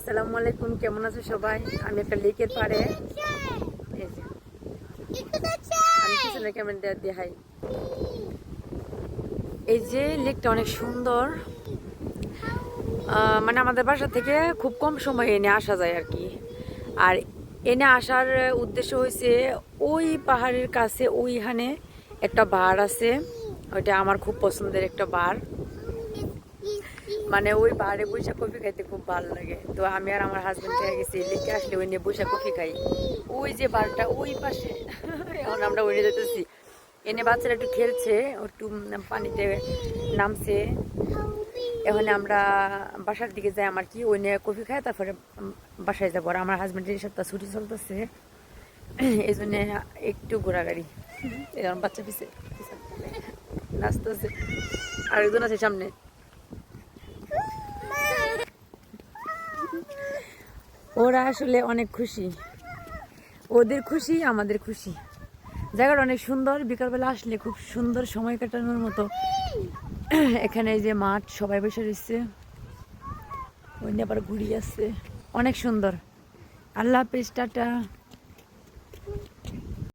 আসসালামু আলাইকুম, কেমন আছো সবাই? আমি একটা লেকের পাড়ে, এই যে আমি পিছনে ক্যামেরা দেখাই। এই যে লেকটা অনেক সুন্দর, মানে আমাদের বাসা থেকে খুব কম সময়ে এনে আসা যায় আর কি। আর এনে আসার উদ্দেশ্য হয়েছে ওই পাহাড়ের কাছে ওইখানে একটা বার আছে, ওইটা আমার খুব পছন্দের একটা বার। মানে ওই পাহাড়ে বৈশাখ কফি খাইতে খুব ভালো লাগে। তো আমি আর আমার হাজবেন্ড থেকে গেছি, লেকে আসলে ওই নিয়ে বৈশাখ কফি খাই। ওই যে বারটা ওই পাশে এখন আমরা ওই নিয়ে যেতেছি। এনে বাচ্চারা একটু খেলছে, একটু পানিতে নামছে। এখন আমরা বাসার দিকে যাই, আমার কি ওই নিয়ে কফি খাই, তারপরে বাসায় যাবো। আর আমার হাজবেন্ডের সপ্তাহ ছুটি চলতেছে, এই জন্য একটু ঘোরাগাড়ি। এখন বাচ্চা পিছে নাচতেছে, আর একজন আছে সামনে। ওরা আসলে অনেক খুশি, ওদের খুশি আমাদের খুশি। জায়গাটা অনেক সুন্দর, বিকালবেলা আসলে খুব সুন্দর সময় কাটানোর মতো। এখানে যে মাঠ, সবাই বসে রয়েছে, ওই আবার ঘুরিয়ে আসছে, অনেক সুন্দর। আল্লাহ হাফেজ, টাটা।